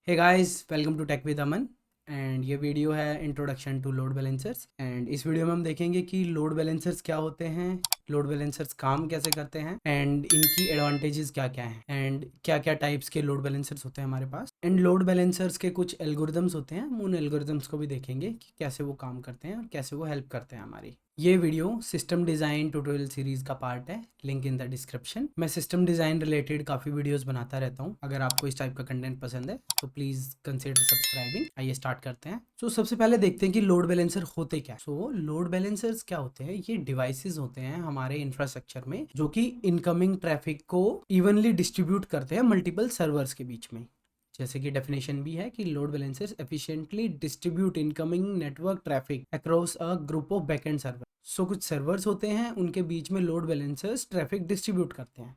Hey guys, welcome to tech with Aman. And ये video है introduction to load balancers. And इस video में हम देखेंगे कि लोड बैलेंसर्स क्या होते हैं, लोड बैलेंसर्स काम कैसे करते हैं, एंड इनकी एडवांटेजेस क्या क्या हैं, एंड क्या क्या टाइप्स के लोड बैलेंसर्स होते हैं हमारे पास। एंड लोड बैलेंसर्स के कुछ एल्गोरिदम्स होते हैं, हम उन एल्गोरिदम्स को भी देखेंगे कि कैसे वो काम करते हैं और कैसे वो हेल्प करते हैं हमारी। ये video system design tutorial series का पार्ट है, लिंक इन द डिस्क्रिप्शन। मैं सिस्टम डिज़ाइन रिलेटेड काफ़ी वीडियोस बनाता रहता हूँ। अगर आपको इस टाइप का कंटेंट पसंद है तो प्लीज़ कंसिडर सब्सक्राइबिंग। आइए स्टार्ट करते हैं। सबसे पहले देखते हैं कि लोड बैलेंसर होते क्या है। लोड बैलेंसर्स क्या होते हैं? ये डिवाइसेस होते हैं हमारे इंफ्रास्ट्रक्चर में जो कि इनकमिंग ट्रैफिक को इवनली डिस्ट्रीब्यूट करते हैं मल्टीपल सर्वर्स के बीच में। जैसे कि डेफिनेशन भी है कि load balancers efficiently distribute incoming network traffic across a group of backend server. कुछ सर्वर्स होते हैं, उनके बीच में लोड बैलेंसर्स ट्रैफिक डिस्ट्रीब्यूट करते हैं।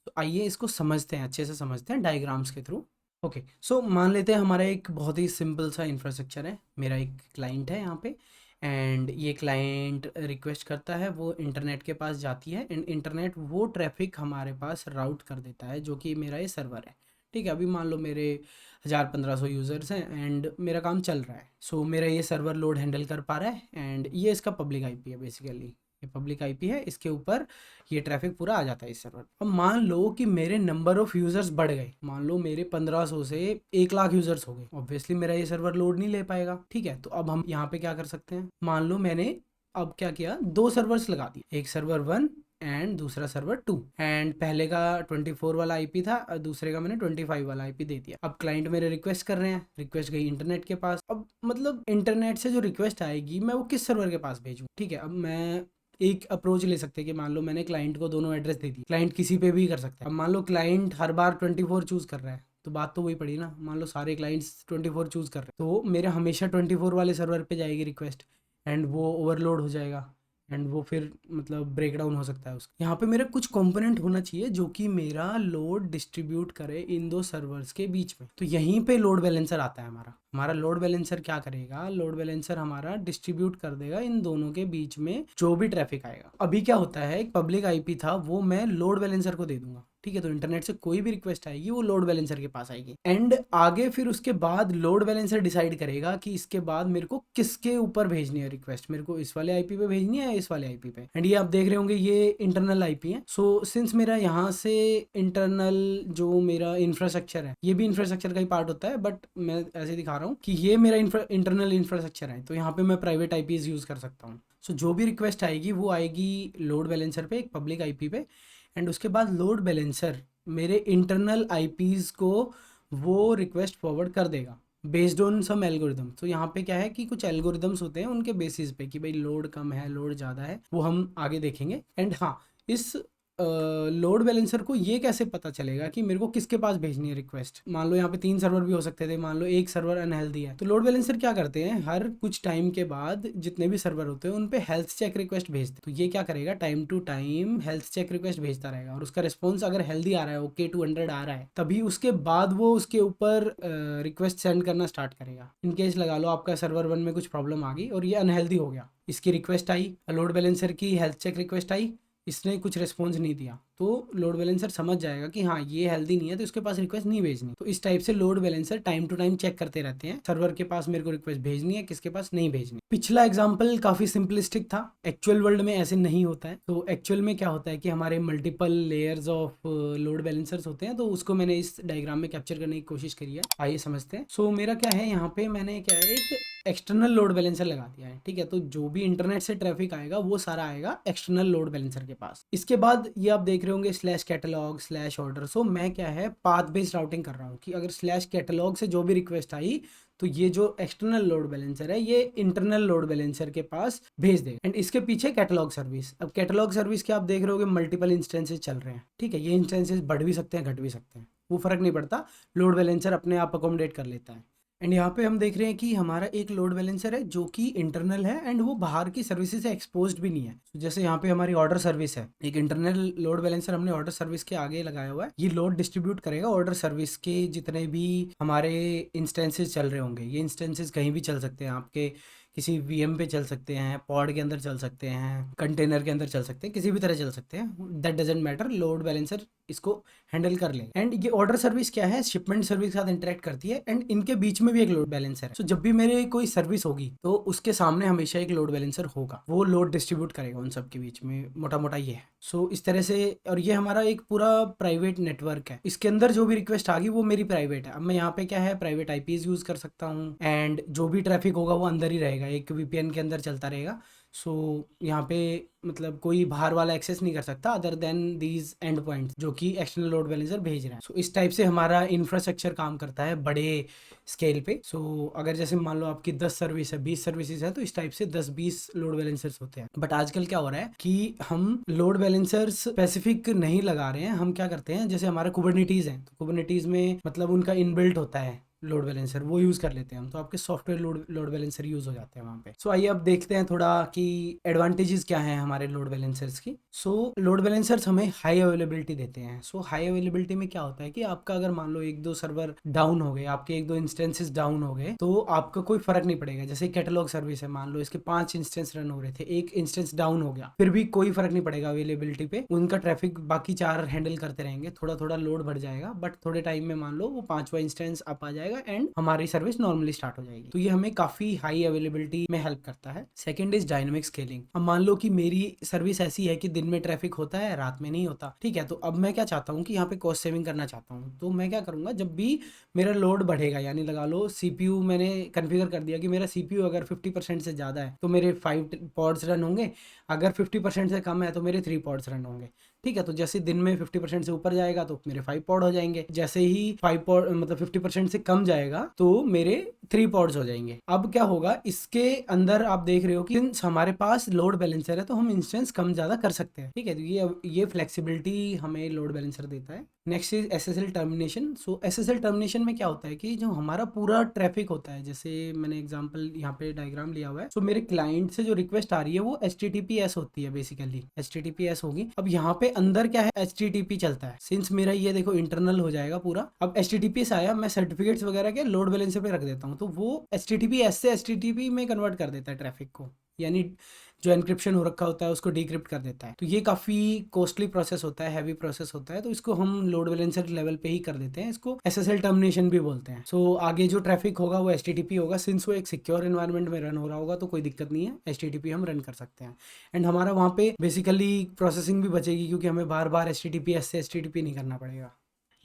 तो आइए इसको समझते हैं, अच्छे से समझते हैं डायग्राम्स के थ्रू। ओके, मान लेते हैं हमारा एक बहुत ही सिंपल सा इंफ्रास्ट्रक्चर है। मेरा एक क्लाइंट है यहाँ पे, एंड ये क्लाइंट रिक्वेस्ट करता है, वो इंटरनेट के पास जाती है, एंड इंटरनेट वो ट्रैफिक हमारे पास राउट कर देता है जो कि मेरा ये सर्वर है। ठीक है, अभी मान लो मेरे 1000-1500 यूज़र्स हैं एंड मेरा काम चल रहा है। मेरा ये सर्वर लोड हैंडल कर पा रहा है, एंड ये इसका पब्लिक आईपी है। बेसिकली ये पब्लिक आईपी है, इसके ऊपर ये ट्रैफिक पूरा आ जाता है इस सर्वर। अब मान लो कि मेरे नंबर ऑफ यूज़र्स बढ़ गए, मान लो मेरे 1500 से 1 लाख यूज़र्स हो गए। ऑब्वियसली मेरा ये सर्वर लोड नहीं ले पाएगा। ठीक है, तो अब हम यहाँ पे क्या कर सकते हैं? मान लो मैंने अब क्या किया, 2 सर्वर्स लगा दिए, एक सर्वर 1 एंड दूसरा सर्वर 2। एंड पहले का 24 वाला आईपी था और दूसरे का मैंने 25 वाला आईपी दे दिया। अब क्लाइंट मेरे रिक्वेस्ट कर रहे हैं, रिक्वेस्ट गई इंटरनेट के पास। अब मतलब इंटरनेट से जो रिक्वेस्ट आएगी मैं वो किस सर्वर के पास भेजूँ? ठीक है, अब मैं एक अप्रोच ले सकते हैं कि मान लो मैंने क्लाइंट को दोनों एड्रेस दे दी, क्लाइंट किसी पे भी कर सकता है। अब मान लो क्लाइंट हर बार 24 चूज कर रहा है, तो बात तो वही पड़ी ना। मान लो सारे क्लाइंट्स 24 चूज कर रहे हैं, तो मेरे हमेशा 24 वाले सर्वर पे जाएगी रिक्वेस्ट, एंड वो ओवरलोड हो जाएगा, एंड वो फिर मतलब ब्रेक डाउन हो सकता है उसका। यहाँ पे मेरा कुछ कंपोनेंट होना चाहिए जो कि मेरा लोड डिस्ट्रीब्यूट करे इन दो सर्वर्स के बीच में। तो यहीं पे लोड बैलेंसर आता है हमारा लोड बैलेंसर क्या करेगा? लोड बैलेंसर हमारा डिस्ट्रीब्यूट कर देगा इन दोनों के बीच में जो भी ट्रैफिक आएगा। अभी क्या होता है, एक पब्लिक आईपी था, वो मैं लोड बैलेंसर को दे दूंगा। ठीक है, तो इंटरनेट से कोई भी रिक्वेस्ट आएगी वो लोड बैलेंसर के पास आएगी, एंड आगे फिर उसके बाद लोड बैलेंसर डिसाइड करेगा कि इसके बाद मेरे को किसके ऊपर भेजनी है रिक्वेस्ट, मेरे को इस वाले आईपी पे भेजनी है या इस वाले आईपी पे। एंड ये आप देख रहे होंगे ये इंटरनल आईपी है। सिंस मेरा यहाँ से इंटरनल जो मेरा इंफ्रास्ट्रक्चर है, ये भी इंफ्रास्ट्रक्चर का ही पार्ट होता है, बट मैं ऐसे दिखा रहा हूँ कि ये मेरा इंटरनल इंफ्रास्ट्रक्चर है, तो यहाँ पे मैं प्राइवेट आईपीज यूज कर सकता हूँ। जो भी रिक्वेस्ट आएगी वो आएगी लोड बैलेंसर पे, एक पब्लिक आईपी पे, एंड उसके बाद लोड बैलेंसर मेरे इंटरनल आईपीज को वो रिक्वेस्ट फॉरवर्ड कर देगा बेस्ड ऑन सम एल्गोरिदम। तो यहाँ पे क्या है कि कुछ एल्गोरिदम्स होते हैं, उनके बेसिस पे कि भाई लोड कम है, लोड ज़्यादा है, वो हम आगे देखेंगे। एंड हाँ, इस लोड बैलेंसर को ये कैसे पता चलेगा कि मेरे को किसके पास भेजनी है रिक्वेस्ट? मान लो यहाँ पे 3 सर्वर भी हो सकते थे, मान लो एक सर्वर अनहेल्दी है, तो लोड बैलेंसर क्या करते हैं, हर कुछ टाइम के बाद जितने भी सर्वर होते हैं उन पे हेल्थ चेक रिक्वेस्ट भेजते हैं। तो ये क्या करेगा, time to time health check request भेजता रहेगा, और उसका रिस्पॉन्स अगर हेल्दी आ रहा है, ओके 200 आ रहा है, तभी उसके बाद वो उसके ऊपर रिक्वेस्ट सेंड करना स्टार्ट करेगा। इनकेस लगा लो आपका सर्वर 1 में कुछ प्रॉब्लम आ गई और ये अनहेल्दी हो गया, इसकी रिक्वेस्ट आई, लोड बैलेंसर की हेल्थ चेक रिक्वेस्ट आई, इसने कुछ रिस्पॉन्स नहीं दिया, तो लोड बैलेंसर समझ जाएगा कि हाँ ये हेल्दी नहीं है, तो इसके पास रिक्वेस्ट नहीं भेजनी। तो इस टाइप से load balancer time to time check करते रहते हैं सर्वर के पास मेरे को रिक्वेस्ट भेजनी है, किसके पास नहीं भेजनी। पिछला एग्जांपल काफी सिंपलिस्टिक था, एक्चुअल वर्ल्ड में ऐसे नहीं होता है। तो एक्चुअल में क्या होता है कि हमारे multiple layers of load balancers होते हैं, तो उसको मैंने इस डायग्राम में कैप्चर करने की कोशिश करी है। आइए समझते हैं। मेरा क्या है, यहाँ पे मैंने क्या है, एक एक्सटर्नल लोड बैलेंसर लगा दिया है। ठीक है, तो जो भी इंटरनेट से ट्रैफिक आएगा वो सारा आएगा एक्सटर्नल लोड बैलेंसर के पास। इसके बाद ये आप देख रहे होंगे स्लैश कैटलॉग स्लैश ऑर्डर। मैं क्या है, पाथ बेस्ड राउटिंग कर रहा हूँ कि अगर स्लैश कैटलॉग से जो भी रिक्वेस्ट आई, तो ये जो एक्सटर्नल लोड बैलेंसर है ये इंटरनल लोड बैलेंसर के पास भेज देगा, एंड इसके पीछे कैटलॉग सर्विस। अब कैटलॉग सर्विस के आप देख रहे होगे मल्टीपल इंस्टेंसेस चल रहे हैं। ठीक है, ये इंस्टेंसेस बढ़ भी सकते हैं, घट भी सकते हैं, वो फर्क नहीं पड़ता, लोड बैलेंसर अपने आप अकोमोडेट कर लेता है। एंड यहाँ पे हम देख रहे हैं कि हमारा एक लोड बैलेंसर है जो कि इंटरनल है, एंड वो बाहर की सर्विसेज से एक्सपोज्ड भी नहीं है। जैसे यहाँ पे हमारी ऑर्डर सर्विस है, एक इंटरनल लोड बैलेंसर हमने ऑर्डर सर्विस के आगे लगाया हुआ है, ये लोड डिस्ट्रीब्यूट करेगा ऑर्डर सर्विस के जितने भी हमारे इंस्टेंसेस चल रहे होंगे। ये इंस्टेंसेस कहीं भी चल सकते हैं आपके, किसी वीएम पे चल सकते हैं, पॉड के अंदर चल सकते हैं, कंटेनर के अंदर चल सकते हैं, किसी भी तरह चल सकते हैं, that doesn't matter, load balancer इसको हैंडल कर ले। एंड ये ऑर्डर सर्विस क्या है, शिपमेंट सर्विस के साथ इंटरेक्ट करती है एंड इनके बीच में भी एक लोड बैलेंसर है। सो जब भी मेरे कोई सर्विस होगी तो उसके सामने हमेशा एक लोड बैलेंसर होगा, वो लोड डिस्ट्रीब्यूट करेगा उन सब के बीच में, मोटा मोटा ये है। सो इस तरह से, और ये हमारा एक पूरा प्राइवेट नेटवर्क है, इसके अंदर जो भी रिक्वेस्ट आ गई वो मेरी प्राइवेट है। अब मैं यहाँ पे क्या है, प्राइवेट आईपीज यूज कर सकता हूँ एंड जो भी ट्रैफिक होगा वो अंदर ही रहेगा, एक वीपीएन के अंदर चलता रहेगा। सो यहाँ पे मतलब कोई बाहर वाला एक्सेस नहीं कर सकता other than these and points जो कि एक्सटर्नल लोड बैलेंसर भेज रहा है। सो इस टाइप से हमारा इंफ्रास्ट्रक्चर काम करता है बड़े स्केल पे। सो अगर जैसे मान लो आपकी 10 सर्विस है, 20 सर्विसेज है, तो इस टाइप से 10-20 लोड बैलेंसर्स होते हैं। बट आजकल क्या हो रहा है कि हम लोड बैलेंसर्स स्पेसिफिक नहीं लगा रहे हैं, हम क्या करते हैं, जैसे हमारा कुबरनेटीज है तो कुबरनेटीज में मतलब उनका इनबिल्ट होता है लोड बैलेंसर, वो यूज कर लेते हैं हम, तो आपके सॉफ्टवेयर लोड बैलेंसर यूज हो जाते हैं वहाँ पे। सो आइए अब देखते हैं थोड़ा कि एडवांटेजेस क्या हैं हमारे लोड बैलेंसर्स की। सो लोड बैलेंसर्स हमें हाई अवेलेबिलिटी देते हैं। सो हाई अवेलेबिलिटी में क्या होता है कि आपका अगर मान लो 1-2 सर्वर डाउन हो गए, आपके 1-2 इंस्टेंसेस डाउन हो गए, तो आपका कोई फर्क नहीं पड़ेगा। जैसे कैटलॉग सर्विस है, मान लो इसके 5 इंस्टेंस रन हो रहे थे, एक इंस्टेंस डाउन हो गया, फिर भी कोई फर्क नहीं पड़ेगा अवेलेबिलिटी पे, उनका ट्रैफिक बाकी 4 हैंडल करते रहेंगे, थोड़ा थोड़ा लोड बढ़ जाएगा, बट थोड़े टाइम में मान लो वो 5वां इंस्टेंस अप आ जाएगा एंड हमारी सर्विस नॉर्मली स्टार्ट हो जाएगी। तो ये हमें काफी हाई अवेलेबिलिटी में हेल्प करता है। Second is dynamic scaling. अब मान लो कि मेरी सर्विस ऐसी है कि दिन में ट्रैफिक होता है, रात में नहीं होता, ठीक है, तो अब मैं क्या चाहता हूँ कि यहाँ पे कॉस्ट सेविंग करना चाहता हूँ, तो मैं क्या करूंगा, जब भी मेरा लोड बढ़ेगा, यानी लगा लो सीपीयू मैंने कन्फिगर कर दिया कि मेरा सीपीयू अगर 50% से ज़्यादा है तो मेरे 5 पॉड्स रन होंगे, अगर 50% से कम है तो मेरे 3 पॉड्स रन होंगे, ठीक है। तो जैसे दिन में 50% से ऊपर जाएगा तो मेरे 5 पॉड हो जाएंगे, जैसे ही 5 पॉड मतलब 50% से कम जाएगा तो मेरे 3 पॉड्स हो जाएंगे। अब क्या होगा, इसके अंदर आप देख रहे हो कि हमारे पास लोड बैलेंसर है तो हम इंस्टेंस कम ज्यादा कर सकते हैं, ठीक है। तो ये फ्लेक्सिबिलिटी हमें लोड बैलेंसर देता है। Next is SSL termination. So SSL termination में क्या होता है कि जो हमारा पूरा ट्रैफिक होता है, जैसे मैंने एग्जांपल यहाँ पे डायग्राम लिया हुआ है, सो मेरे क्लाइंट से जो रिक्वेस्ट आ रही है वो HTTPS होती है, बेसिकली HTTPS होगी। अब यहाँ पे अंदर क्या है, HTTP चलता है, सिंस मेरा ये देखो इंटरनल हो जाएगा पूरा। अब HTTPS आया, मैं सर्टिफिकेट्स वगैरह के लोड बैलेंसर पे रख देता हूँ, तो वो HTTPS से HTTP में कन्वर्ट कर देता है ट्रैफिक को, यानी जो एनक्रिप्शन हो रखा होता है उसको डिक्रिप्ट कर देता है। तो ये काफ़ी कॉस्टली प्रोसेस होता है, हैवी प्रोसेस होता है, तो इसको हम लोड बैलेंसर लेवल पे ही कर देते हैं, इसको एसएसएल टर्मिनेशन भी बोलते हैं। सो आगे जो ट्रैफिक होगा वो HTTP होगा, सिंस वो एक सिक्योर एनवायरनमेंट में रन हो रहा होगा तो कोई दिक्कत नहीं है, HTTP हम रन कर सकते हैं। एंड हमारा वहाँ पे बेसिकली प्रोसेसिंग भी बचेगी क्योंकि हमें बार बार HTTPS से HTTP नहीं करना पड़ेगा।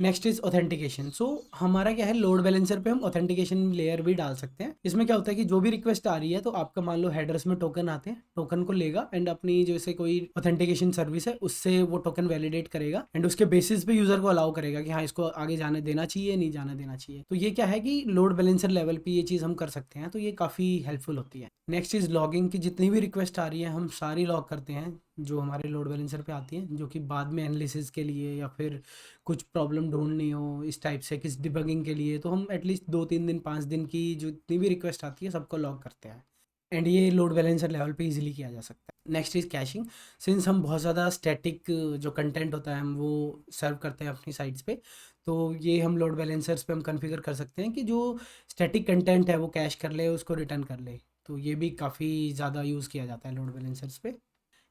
Next is authentication. सो हमारा क्या है, लोड बैलेंसर पे हम ऑथेंटिकेशन लेयर भी डाल सकते हैं। इसमें क्या होता है कि जो भी रिक्वेस्ट आ रही है तो आपका मान लो हेडर्स में टोकन आते हैं, टोकन को लेगा एंड अपनी जैसे कोई ऑथेंटिकेशन सर्विस है उससे वो टोकन वैलिडेट करेगा एंड उसके बेसिस पे यूजर को अलाउ करेगा कि हाँ इसको आगे जाने देना चाहिए, नहीं जाने देना चाहिए। तो ये क्या है कि लोड बैलेंसर लेवल पे ये चीज़ हम कर सकते हैं, तो ये काफ़ी हेल्पफुल होती है। नेक्स्ट इज लॉगिंग, की जितनी भी रिक्वेस्ट आ रही है हम सारी लॉग करते हैं जो हमारे लोड बैलेंसर पे आती हैं, जो कि बाद में एनालिसिस के लिए या फिर कुछ प्रॉब्लम ढूंढनी हो इस टाइप से, किस डिबगिंग के लिए, तो हम एटलीस्ट 2-3 दिन 5 दिन की जितनी भी रिक्वेस्ट आती है सबको लॉग करते हैं एंड ये लोड बैलेंसर लेवल पे इजीली किया जा सकता है। Next is caching. सिंस हम बहुत ज़्यादा स्टैटिक जो कंटेंट होता है हम वो सर्व करते हैं अपनी साइट्स पे, तो ये हम लोड बैलेंसर्स पे हम कॉन्फ़िगर कर सकते हैं कि जो स्टैटिक कंटेंट है वो कैश कर ले, उसको रिटर्न कर ले, तो ये भी काफ़ी ज़्यादा यूज़ किया जाता है लोड बैलेंसर्स पे।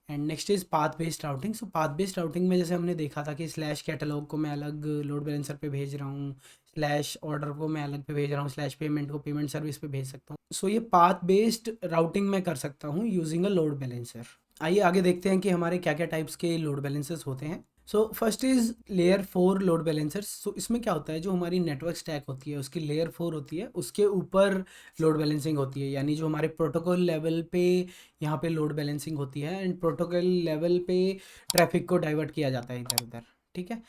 And next is path based routing. So path based routing में जैसे हमने देखा था कि स्लैश कैटलॉग को मैं अलग लोड बैलेंसर पे भेज रहा हूँ, स्लैश ऑर्डर को मैं अलग पे भेज रहा हूँ, स्लैश पेमेंट को पेमेंट सर्विस पे भेज सकता हूँ। सो ये पाथ बेस्ड राउटिंग मैं कर सकता हूँ यूजिंग अ लोड बैलेंसर। आइए आगे देखते हैं कि हमारे क्या क्या टाइप्स के लोड बैलेंसर्स होते हैं। So first is layer 4 load balancers. So इसमें क्या होता है, जो हमारी नेटवर्क स्टैक होती है उसकी लेयर 4 होती है, उसके ऊपर लोड बैलेंसिंग होती है, यानी जो हमारे प्रोटोकॉल लेवल पे यहाँ पे लोड बैलेंसिंग होती है एंड प्रोटोकॉल लेवल पे ट्रैफिक को डाइवर्ट किया जाता है इधर उधर, ठीक है।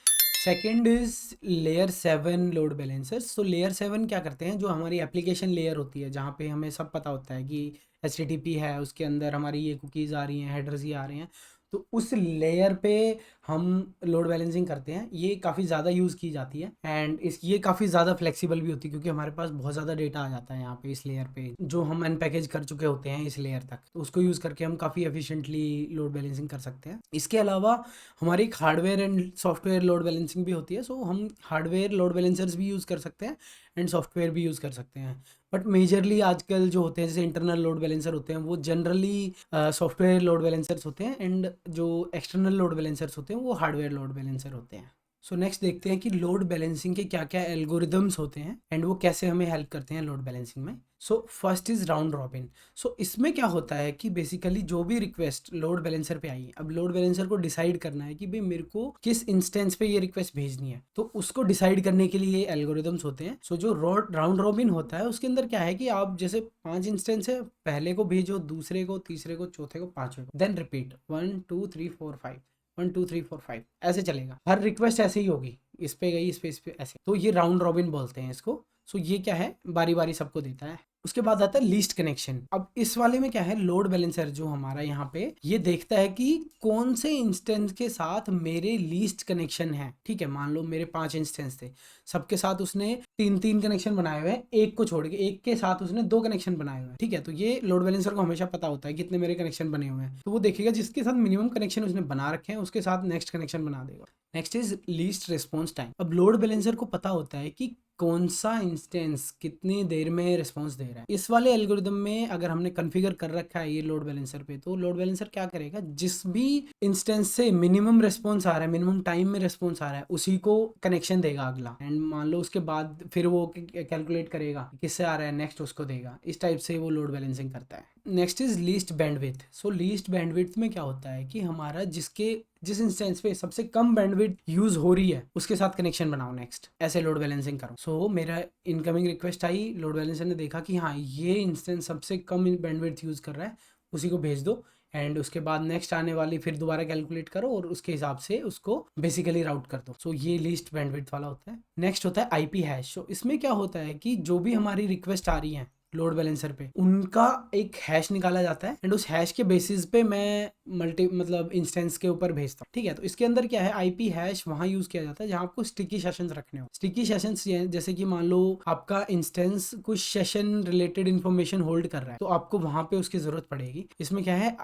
Second is layer 7 load balancers. So layer 7 क्या करते हैं, जो हमारी एप्लीकेशन लेयर होती है जहाँ पे हमें सब पता होता है कि HTTP है, उसके अंदर हमारी ये कुकीज़ आ रही हैं, हेडर्स ही आ रहे हैं, तो उस लेयर पे हम लोड बैलेंसिंग करते हैं, ये काफ़ी ज़्यादा यूज़ की जाती है एंड ये काफ़ी ज़्यादा फ्लेक्सिबल भी होती है क्योंकि हमारे पास बहुत ज़्यादा डेटा आ जाता है यहाँ पे इस लेयर पे जो हम अनपैकेज कर चुके होते हैं इस लेयर तक, तो उसको यूज़ करके हम काफ़ी एफिशिएंटली लोड बैलेंसिंग कर सकते हैं। इसके अलावा हमारी एक hardware and software load balancing भी होती है, सो हम हार्डवेयर लोड बैलेंसर्स भी यूज़ कर सकते हैं एंड सॉफ्टवेयर भी यूज़ कर सकते हैं। बट मेजरली आजकल जो होते हैं जैसे इंटरनल लोड बैलेंसर होते हैं वो जनरली सॉफ्टवेयर लोड बैलेंसर्स होते हैं एंड जो एक्सटर्नल लोड बैलेंसर्स होते हैं वो हार्डवेयर लोड बैलेंसर होते हैं। सो नेक्स्ट देखते हैं कि लोड बैलेंसिंग के क्या क्या एल्गोरिदम्स होते हैं एंड वो कैसे हमें हेल्प करते हैं लोड बैलेंसिंग में। So first is round robin. So इसमें क्या होता है कि बेसिकली जो भी रिक्वेस्ट लोड बैलेंसर पे आई है, अब लोड बैलेंसर को डिसाइड करना है कि भाई मेरे को किस इंस्टेंस पे ये रिक्वेस्ट भेजनी है, तो उसको डिसाइड करने के लिए एल्गोरिदम्स होते हैं। सो जो राउंड रॉबिन होता है उसके अंदर क्या है कि आप जैसे 5 इंस्टेंस है, पहले को भेजो, दूसरे को, तीसरे को, चौथे को, पांचवे को, देन रिपीट 1 2 3 4 5, 1 2 3 4 5 ऐसे चलेगा। हर रिक्वेस्ट ऐसे ही होगी, इस पे गई, इस पे ऐसे, तो ये राउंड रॉबिन बोलते हैं इसको। सो ये क्या है, बारी बारी सबको देता है। उसके बाद आता है लीस्ट कनेक्शन। अब इस वाले में क्या है, लोड बैलेंसर जो हमारा यहाँ पे ये देखता है कि कौन से इंस्टेंस के साथ मेरे लीस्ट कनेक्शन है। ठीक है, मान लो मेरे 5 इंस्टेंस थे, सबके साथ उसने 3 कनेक्शन बनाए हुए हैं, एक को छोड़ के, एक के साथ उसने 2 कनेक्शन बनाए हुए हैं। ठीक है, तो ये लोड बैलेंसर को हमेशा पता होता है कितने मेरे कनेक्शन बने हुए हैं, तो वो देखेगा जिसके साथ मिनिमम कनेक्शन उसने बना रखे हैं उसके साथ नेक्स्ट कनेक्शन बना देगा। Next is least response time. अब लोड बैलेंसर को पता होता है कि कौन सा इंस्टेंस कितनी देर में रिस्पॉन्स दे रहा है। इस वाले एल्गोरिदम में अगर हमने कॉन्फ़िगर कर रखा है ये लोड बैलेंसर पे, तो लोड बैलेंसर क्या करेगा, जिस भी इंस्टेंस से मिनिमम रिस्पॉन्स आ रहा है, मिनिमम टाइम में रिस्पॉन्स आ रहा है, उसी को कनेक्शन देगा अगला। एंड मान लो उसके बाद फिर वो कैलकुलेट करेगा किससे आ रहा है, नेक्स्ट उसको देगा। इस टाइप से वो लोड बैलेंसिंग करता है। Next is least bandwidth. So least bandwidth में क्या होता है कि हमारा जिस इंस्टेंस पे सबसे कम बैंडविड्थ यूज हो रही है उसके साथ कनेक्शन बनाओ नेक्स्ट, ऐसे लोड बैलेंसिंग करो। सो मेरा इनकमिंग रिक्वेस्ट आई, लोड बैलेंसर ने देखा कि हाँ ये इंस्टेंस सबसे कम बैंडविड्थ यूज कर रहा है, उसी को भेज दो। एंड उसके बाद नेक्स्ट आने वाली फिर दोबारा कैलकुलेट करो और उसके हिसाब से उसको बेसिकली राउट कर दो। सो ये लीस्ट बैंडविड्थ वाला होता है। नेक्स्ट होता है आईपी हैश। सो इसमें क्या होता है कि जो भी हमारी रिक्वेस्ट आ रही है लोड बैलेंसर पे, उनका एक हैश निकाला जाता है एंड उस हैश के बेसिस पे मैं मतलब इंस्टेंस के ऊपर भेजता हूँ। ठीक है, तो इसके अंदर क्या है, आईपी हैश वहां यूज किया जाता है जहां आपको स्टिकी सेशंस रखने हो। स्टिकी सेशंस जैसे कि मान लो आपका इंस्टेंस कुछ सेशन रिलेटेड इन्फॉर्मेशन होल्ड कर रहा है, तो आपको वहां पे उसकी जरूरत पड़ेगी। इसमें क्या है,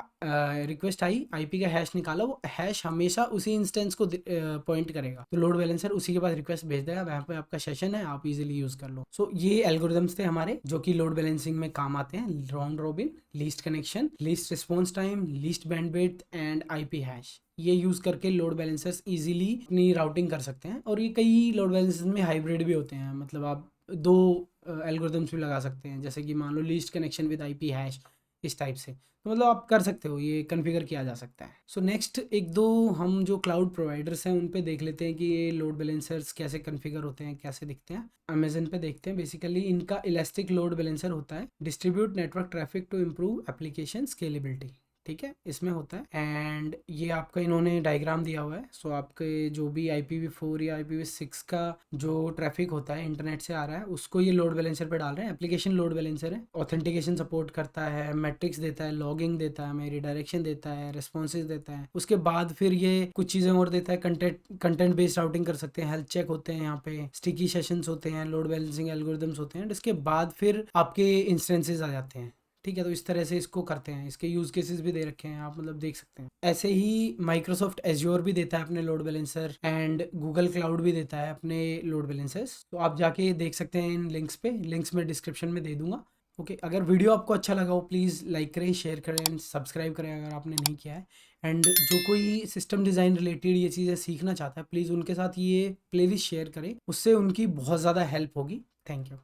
रिक्वेस्ट आई, आईपी का हैश निकाला, वो हैश हमेशा उसी इंस्टेंस को पॉइंट करेगा, तो लोड बैलेंसर उसी के पास रिक्वेस्ट भेज देगा, वहां पे आपका सेशन है, आप इजिली यूज कर लो। सो ये एल्गोरिदम्स थे हमारे जो कि लोड बैलेंसिंग में काम आते हैं। Round robin, least connection, least response time, least bandwidth and IP hash. ये यूज करके लोड बैलेंसर्स इजीली अपनी राउटिंग कर सकते हैं। और ये कई लोड बैलेंसर्स में हाइब्रिड भी होते हैं, मतलब आप 2 एल्गोरिदम्स भी लगा सकते हैं, जैसे कि मान लो least connection with IP hash, इस टाइप से। तो मतलब आप कर सकते हो, ये कॉन्फ़िगर किया जा सकता है। सो नेक्स्ट एक दो हम जो क्लाउड प्रोवाइडर्स हैं उन पे देख लेते हैं कि ये लोड बैलेंसर्स कैसे कॉन्फ़िगर होते हैं, कैसे दिखते हैं। अमेजन पे देखते हैं। बेसिकली इनका इलास्टिक लोड बैलेंसर होता है, distribute network traffic to improve application scalability. ठीक है, इसमें होता है। एंड ये आपका इन्होंने डायग्राम दिया हुआ है। सो आपके जो भी IPv4 या IPv6 का जो ट्रैफिक होता है इंटरनेट से आ रहा है, उसको ये लोड बैलेंसर पे डाल रहे हैं। एप्लीकेशन लोड बैलेंसर है, ऑथेंटिकेशन सपोर्ट करता है, मैट्रिक्स देता है, लॉगिंग देता है, हमें रिडायरेक्शन देता है, रिस्पॉन्सेज देता है। उसके बाद फिर ये कुछ चीज़ें और देता है, कंटेंट बेस्ड राउटिंग कर सकते हैं, हेल्थ चेक होते हैं यहाँ पे, स्टिकी सेशंस होते हैं, लोड बैलेंसिंग एल्गोरिदम्स होते हैं। इसके बाद फिर आपके इंस्टेंसेस आ जाते हैं। ठीक है, तो इस तरह से इसको करते हैं। इसके यूज़ केसेस भी दे रखे हैं, आप मतलब देख सकते हैं। ऐसे ही माइक्रोसॉफ्ट एज्योर भी देता है अपने load balancer and Google cloud भी देता है अपने लोड बैलेंसर्स। तो आप जाके देख सकते हैं इन लिंक्स पे, लिंक्स मैं डिस्क्रिप्शन में दे दूंगा। ओके, अगर वीडियो आपको अच्छा लगा हो प्लीज़ लाइक करें, शेयर करें एंड सब्सक्राइब करें अगर आपने नहीं किया है। एंड जो कोई सिस्टम डिज़ाइन रिलेटेड ये चीज़ें सीखना चाहता है प्लीज़ उनके साथ ये प्लेलिस्ट शेयर करें, उससे उनकी बहुत ज़्यादा हेल्प होगी। Thank you.